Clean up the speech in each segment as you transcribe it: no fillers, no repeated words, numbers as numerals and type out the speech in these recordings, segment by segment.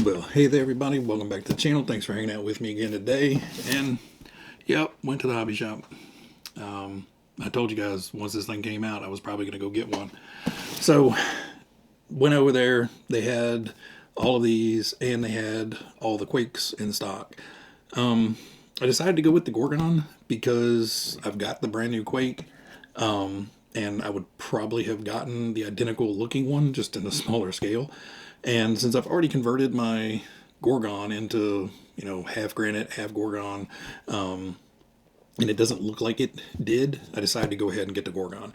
Well, hey there everybody, welcome back to the channel. Thanks for hanging out with me again today. And yep, went to the hobby shop. I told you guys once this thing came out I was probably gonna go get one. So went over there, they had all of these and they had all the Quakes in stock. I decided to go with the Gorgon because I've got the brand new Quake. And I would probably have gotten the identical looking one just in a smaller scale. And since I've already converted my Gorgon into, half granite, half Gorgon, and it doesn't look like it did, I decided to go ahead and get the Gorgon.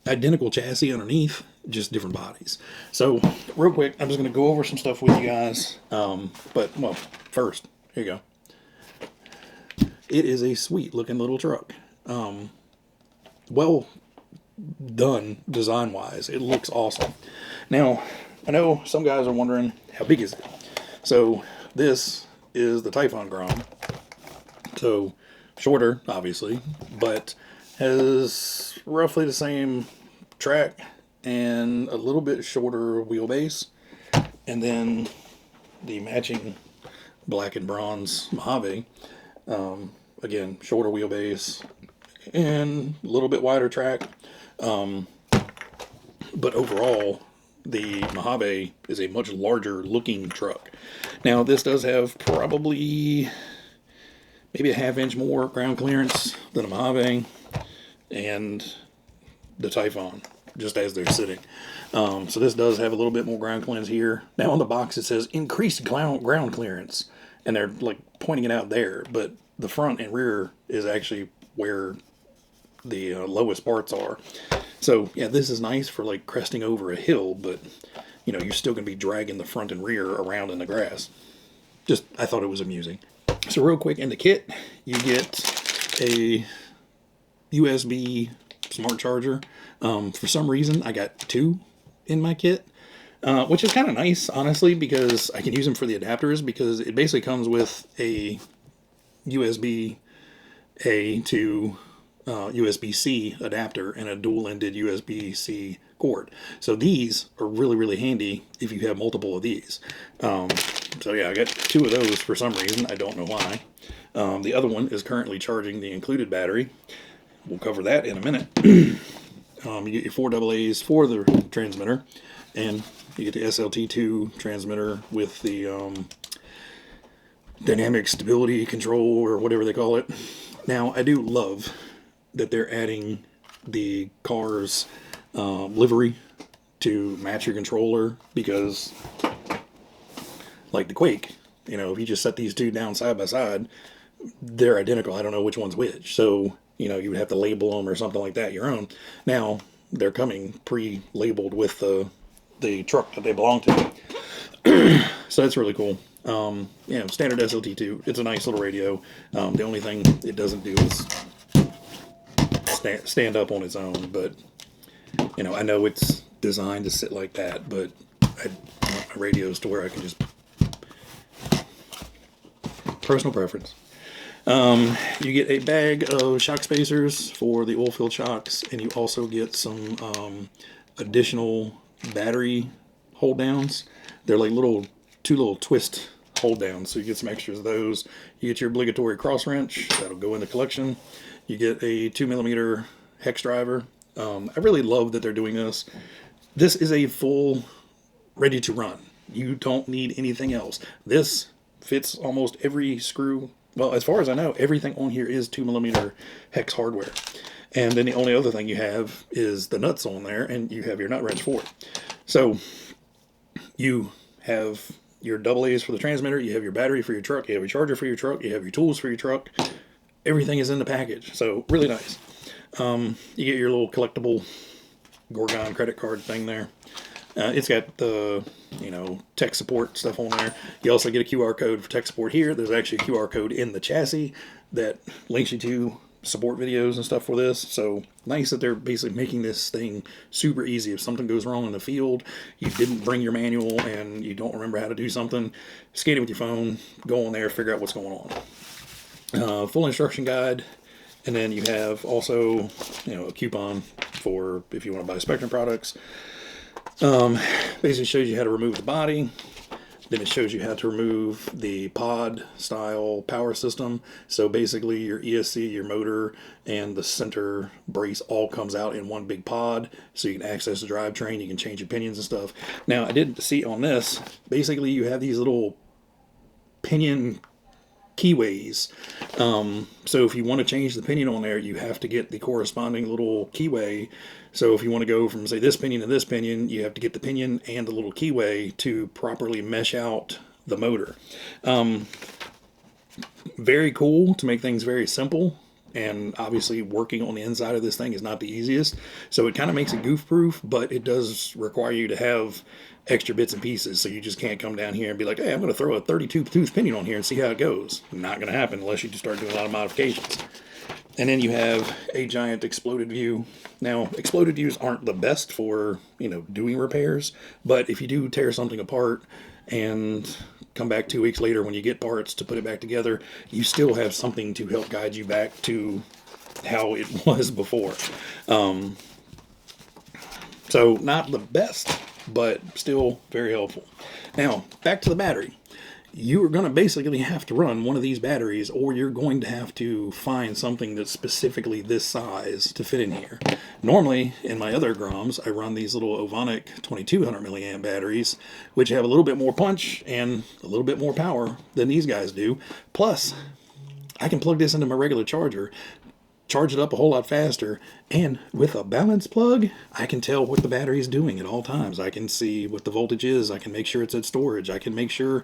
Identical chassis underneath, just different bodies. So, real quick, I'm just going to go over some stuff with you guys. Well, first, here you go. It is a sweet looking little truck. Well done design-wise. It looks awesome. Now, I know some guys are wondering, how big is it? So this is the Arrma Grom. So shorter, obviously, but has roughly the same track and a little bit shorter wheelbase. And then the matching black and bronze Mojave. Again, shorter wheelbase and a little bit wider track. But overall, the Mojave is a much larger looking truck. Now, this does have probably maybe a half-inch more ground clearance than a Mojave and the Typhon, just as they're sitting. So this does have a little bit more ground clearance here. Now, on the box, it says increased ground clearance, and they're like pointing it out there, but the front and rear is actually where the lowest parts are. So yeah, this is nice for like cresting over a hill, but you're still going to be dragging the front and rear around in the grass. I thought it was amusing. So real quick, in the kit, you get a USB smart charger. For some reason, I got 2 in my kit, which is kind of nice, honestly, because I can use them for the adapters, because it basically comes with a USB-A to USB-C adapter and a dual-ended USB-C cord. So these are really, really handy if you have multiple of these. So yeah, I got 2 of those for some reason. I don't know why. The other one is currently charging the included battery. We'll cover that in a minute. You get your 4 AA's for the transmitter, and you get the SLT2 transmitter with the dynamic stability control, or whatever they call it. Now, I do love that they're adding the car's livery to match your controller, because like the Quake, if you just set these 2 down side by side, they're identical. I don't know which one's which. So, you would have to label them or something like that, your own. Now, they're coming pre-labeled with the truck that they belong to. So that's really cool. Standard SLT2. It's a nice little radio. The only thing it doesn't do is stand up on its own, but I know it's designed to sit like that, but I want my radios to where I can just personal preference. You get a bag of shock spacers for the oil-filled shocks, and you also get some additional battery hold downs. They're like 2 little twist hold downs, so you get some extras of those. You get your obligatory cross wrench, that'll go in the collection. You get a 2mm hex driver. I really love that they're doing this. This is a full ready to run. You don't need anything else. This fits almost every screw. Well, as far as I know, everything on here is 2mm hex hardware. And then the only other thing you have is the nuts on there, and you have your nut wrench for it. So you have your AA's for the transmitter, you have your battery for your truck, you have your charger for your truck, you have your tools for your truck. Everything is in the package, so really nice. You get your little collectible Gorgon credit card thing there. It's got the, tech support stuff on there. You also get a QR code for tech support here. There's actually a QR code in the chassis that links you to support videos and stuff for this. So nice that they're basically making this thing super easy. If something goes wrong in the field, you didn't bring your manual and you don't remember how to do something, scan it with your phone, go on there, figure out what's going on. Full instruction guide, and then you have also a coupon for if you want to buy Spectrum products. Basically shows you how to remove the body, Then it shows you how to remove the pod style power system. So basically your ESC, your motor, and the center brace all comes out in one big pod. So you can access the drivetrain, you can change your pinions and stuff. Now I did see on this, basically you have these little pinion keyways. So if you want to change the pinion on there, you have to get the corresponding little keyway. So if you want to go from, say, this pinion to this pinion, you have to get the pinion and the little keyway to properly mesh out the motor. Very cool to make things very simple. And obviously working on the inside of this thing is not the easiest. So it kind of makes it goof proof, but it does require you to have extra bits and pieces. So you just can't come down here and be like, hey, I'm going to throw a 32 tooth pinion on here and see how it goes. Not going to happen unless you just start doing a lot of modifications. And then you have a giant exploded view. Now, exploded views aren't the best for, doing repairs, but if you do tear something apart and come back 2 weeks later when you get parts to put it back together, you still have something to help guide you back to how it was before. So not the best, but still very helpful. Now, back to the battery. You are going to basically have to run one of these batteries, or you're going to have to find something that's specifically this size to fit in here. Normally, in my other Groms, I run these little Ovonic 2200 milliamp batteries, which have a little bit more punch and a little bit more power than these guys do. Plus, I can plug this into my regular charger, charge it up a whole lot faster, and with a balance plug, I can tell what the battery is doing at all times. I can see what the voltage is. I can make sure it's at storage. I can make sure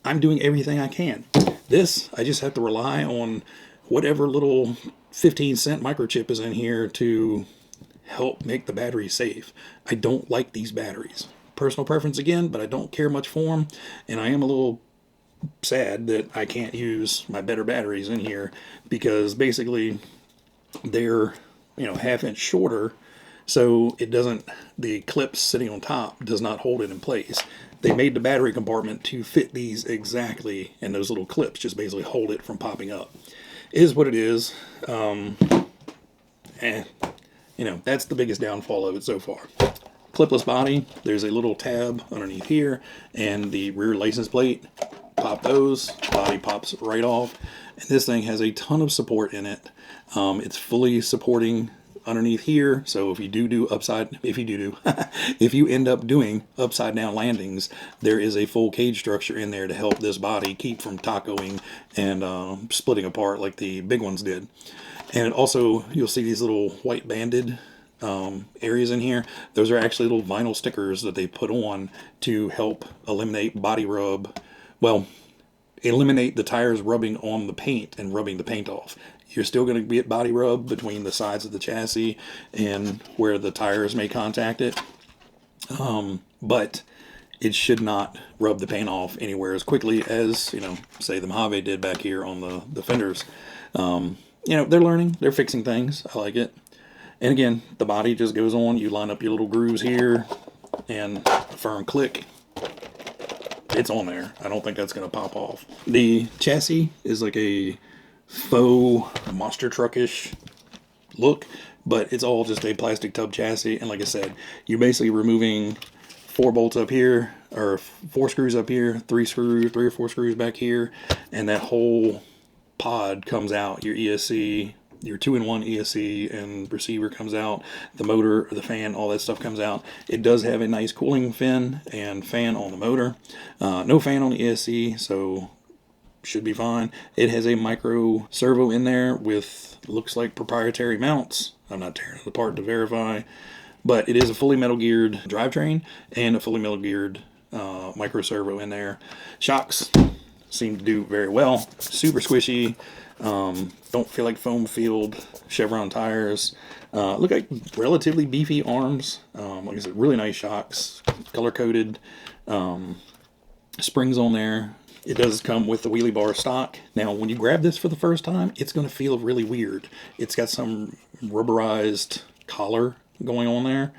I'm doing everything I can. This, I just have to rely on whatever little 15-cent microchip is in here to help make the battery safe. I don't like these batteries. Personal preference again, but I don't care much for them, and I am a little sad that I can't use my better batteries in here, because basically they're half-inch shorter, so it doesn't, the clips sitting on top does not hold it in place. They made the battery compartment to fit these exactly, and those little clips just basically hold it from popping up. It is what it is. That's the biggest downfall of it so far. Clipless body, there's a little tab underneath here, and the rear license plate. Pop those, body pops right off, and this thing has a ton of support in it. It's fully supporting underneath here, so if you if you end up doing upside down landings, there is a full cage structure in there to help this body keep from tacoing and splitting apart like the big ones did. And it also, you'll see these little white banded areas in here. Those are actually little vinyl stickers that they put on to help eliminate body rub. Well, eliminate the tires rubbing on the paint and rubbing the paint off. You're still going to get body rub between the sides of the chassis and where the tires may contact it. But it should not rub the paint off anywhere as quickly as, say the Mojave did back here on the fenders. They're learning, they're fixing things. I like it. And again, the body just goes on. You line up your little grooves here and a firm click. It's on there. I don't think that's going to pop off. The chassis is like a faux monster truckish look, but it's all just a plastic tub chassis. And like I said, you're basically removing 4 bolts up here, or 4 screws up here, 3 or 4 screws back here, and that whole pod comes out. Your ESC, your 2-in-1 ESC and receiver comes out, the motor, the fan, all that stuff comes out. It does have a nice cooling fin and fan on the motor. No fan on the ESC, so should be fine. It has a micro servo in there with, looks like, proprietary mounts. I'm not tearing it apart to verify, but it is a fully metal geared drivetrain and a fully metal geared micro servo in there. Shocks seem to do very well. Super squishy. Don't feel like foam filled Chevron tires. Look like relatively beefy arms. Like I said, really nice shocks, color coded. Springs on there. It does come with the wheelie bar stock. Now, when you grab this for the first time, it's going to feel really weird. It's got some rubberized collar going on there,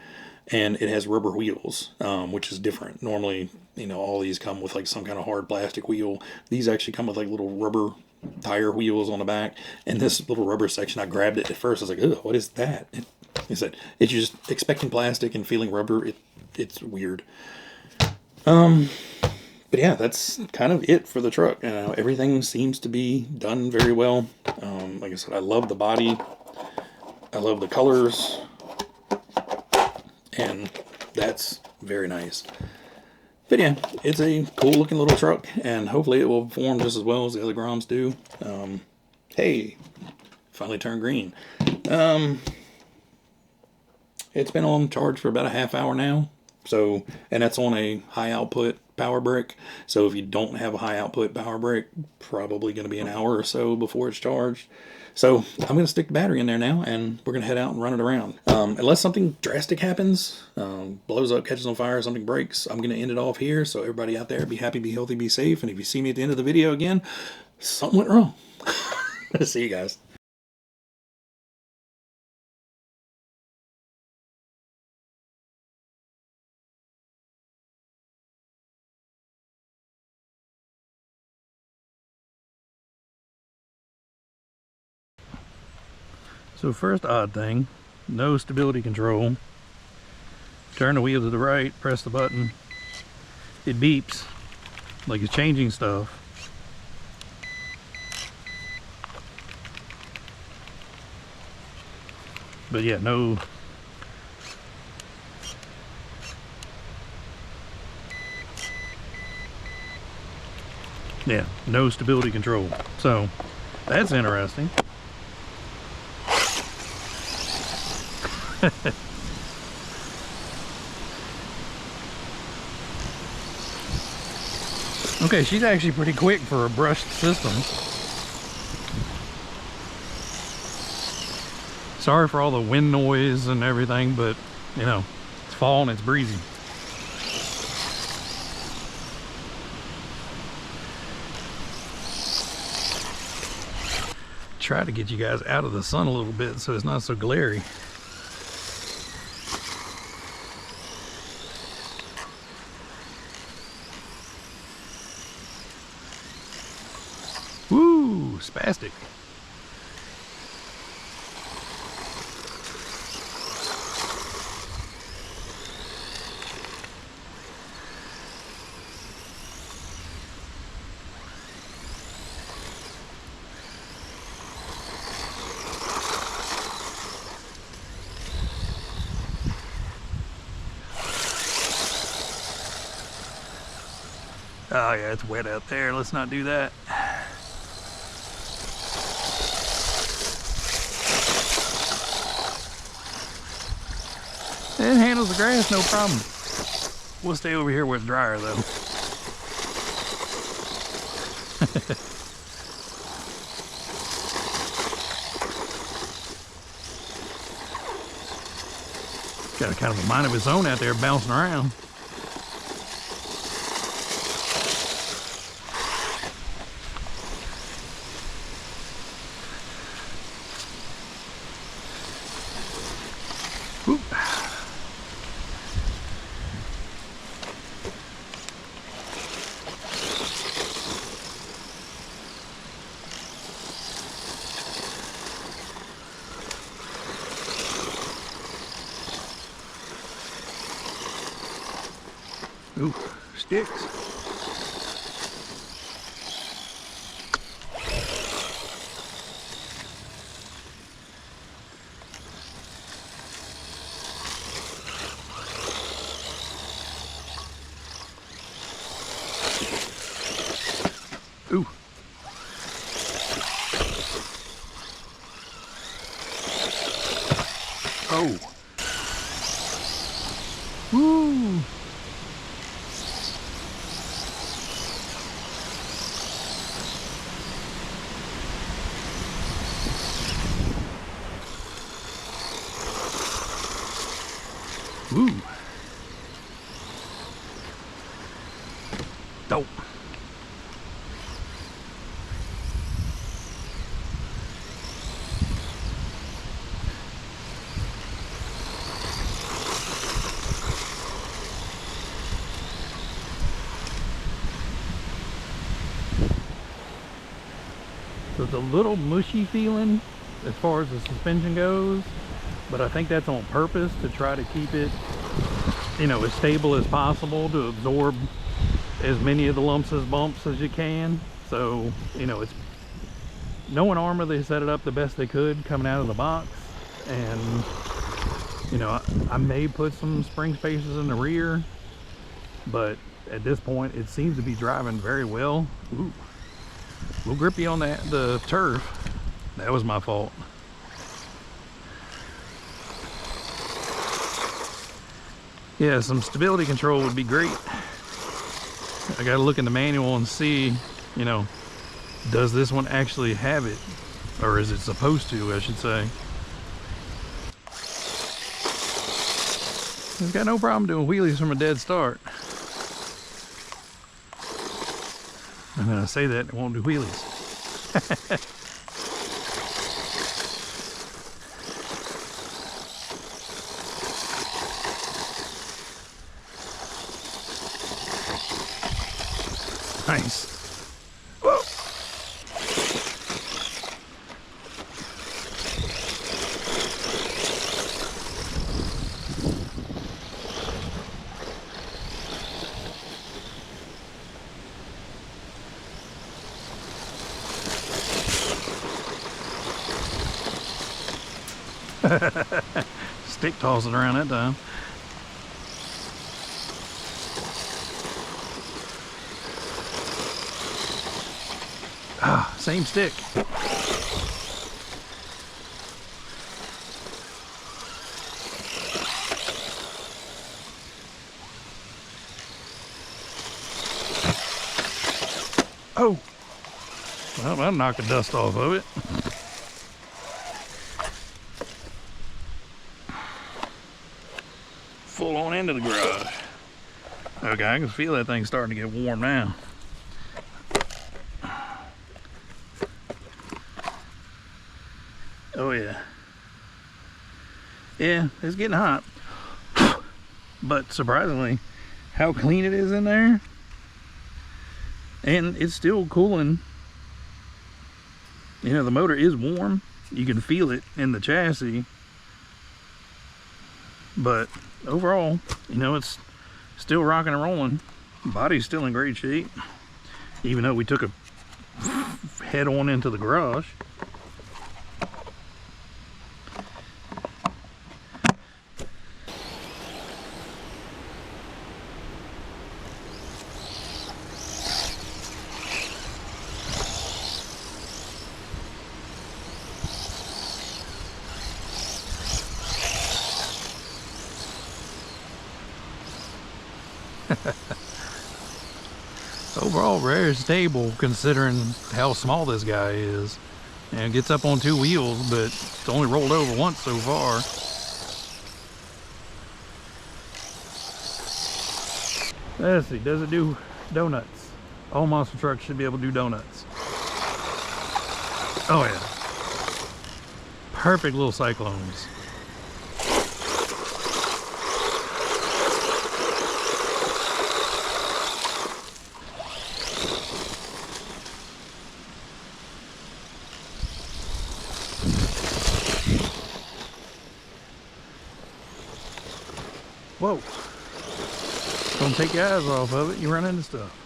and it has rubber wheels, which is different. Normally, all these come with like some kind of hard plastic wheel. These actually come with like little rubber tire wheels on the back, and this little rubber section, I grabbed it at first. I was like, "Ugh, what is that?" It's just expecting plastic and feeling rubber. It's weird. But yeah, that's kind of it for the truck. Everything seems to be done very well. Like I said, I love the body. I love the colors. And that's very nice. But yeah, it's a cool looking little truck, and hopefully it will perform just as well as the other Groms do. Hey, finally turned green. It's been on charge for about a half hour now. So, and that's on a high output power brick. So if you don't have a high output power brick, probably going to be an hour or so before it's charged. So I'm going to stick the battery in there now, and we're going to head out and run it around. Unless something drastic happens, blows up, catches on fire, something breaks, I'm going to end it off here. So everybody out there, be happy, be healthy, be safe. And if you see me at the end of the video again, something went wrong. See you guys. So first odd thing, no stability control. Turn the wheel to the right, press the button. It beeps like it's changing stuff. But yeah, no. Yeah, no stability control. So that's interesting. Okay, she's actually pretty quick for a brushed system. Sorry for all the wind noise and everything, but you know, it's fall and it's breezy. Try to get you guys out of the sun a little bit so it's not so glary. Woo, spastic. Oh yeah, it's wet out there. Let's not do that. It handles the grass, no problem. We'll stay over here where it's drier though. Got a kind of a mind of its own out there bouncing around. Ooh. Ooh, sticks. Ooh. Oh. Woo. Ooh. Dope. So it's a little mushy feeling as far as the suspension goes, but I think that's on purpose to try to keep it, you know, as stable as possible to absorb as many of the lumps as bumps as you can. So, you know, it's knowing Arrma, they set it up the best they could coming out of the box. And, you know, I may put some spring spacers in the rear, but at this point it seems to be driving very well. Ooh, a little grippy on the turf. That was my fault. Yeah, some stability control would be great. I gotta look in the manual and see, you know, does this one actually have it? Or is it supposed to, I should say. It's got no problem doing wheelies from a dead start. And then I say that, it won't do wheelies. Nice. Whoa. Stick tossing around that time. Ah, same stick. Oh, well, that'll knock the dust off of it. Full on into the garage. Okay, I can feel that thing starting to get warm now. Oh yeah. Yeah, it's getting hot. But surprisingly, how clean it is in there. And it's still cooling. You know, the motor is warm. You can feel it in the chassis. But overall, you know, it's still rocking and rolling. Body's still in great shape. Even though we took a head on into the garage. Overall, very stable considering how small this guy is. And it gets up on two wheels, but it's only rolled over once so far. Let's see, does it do donuts? All monster trucks should be able to do donuts. Oh yeah. Perfect little cyclones. Whoa. Don't take your eyes off of it, you run into stuff.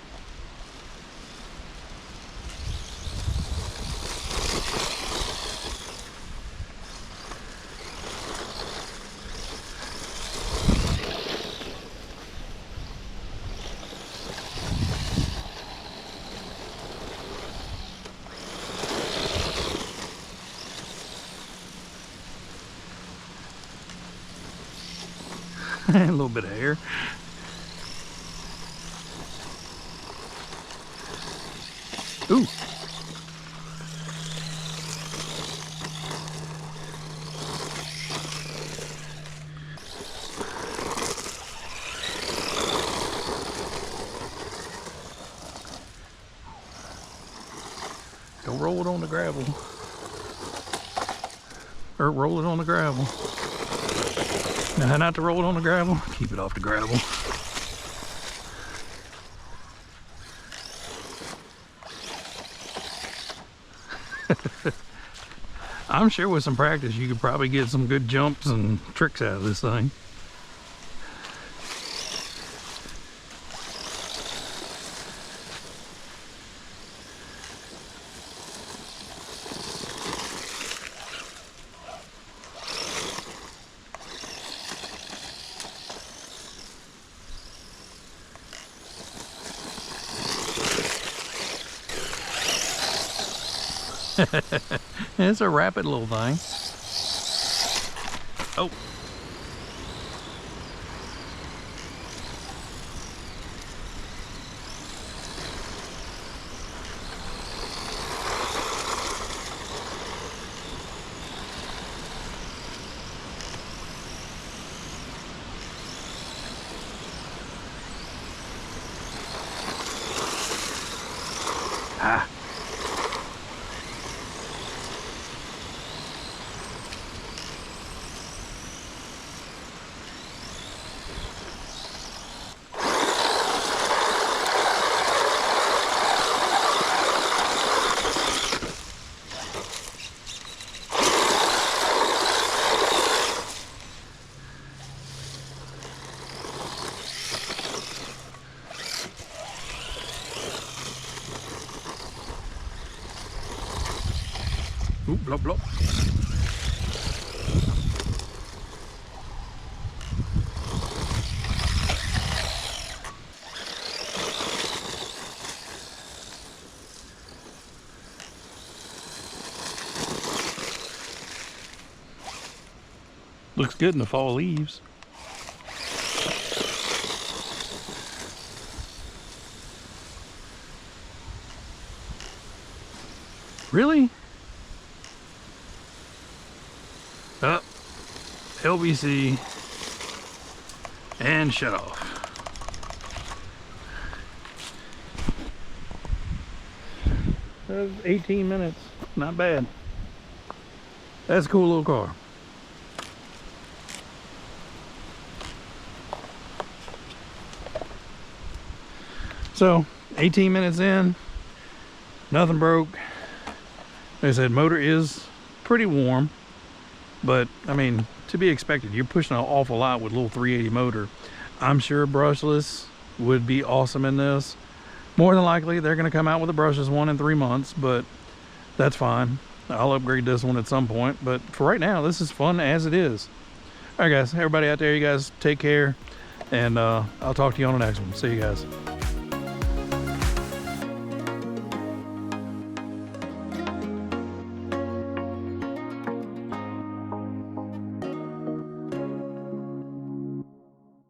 A little bit of air. Ooh. Don't roll it on the gravel. Or roll it on the gravel. Now, not to roll it on the gravel. Keep it off the gravel. I'm sure with some practice you could probably get some good jumps and tricks out of this thing. It's a rapid little thing. Oh. Ah. Ooh, blop, blop. Looks good in the fall leaves. Really? Up, LBC, and shut off. That was 18 minutes, not bad. That's a cool little car. So, 18 minutes in, nothing broke. Like I said, motor is pretty warm. But, I mean, to be expected. You're pushing an awful lot with a little 380 motor. I'm sure brushless would be awesome in this. More than likely, they're going to come out with a brushless one in 3 months, but that's fine. I'll upgrade this one at some point. But for right now, this is fun as it is. All right, guys. Everybody out there, you guys take care. And I'll talk to you on the next one. See you guys.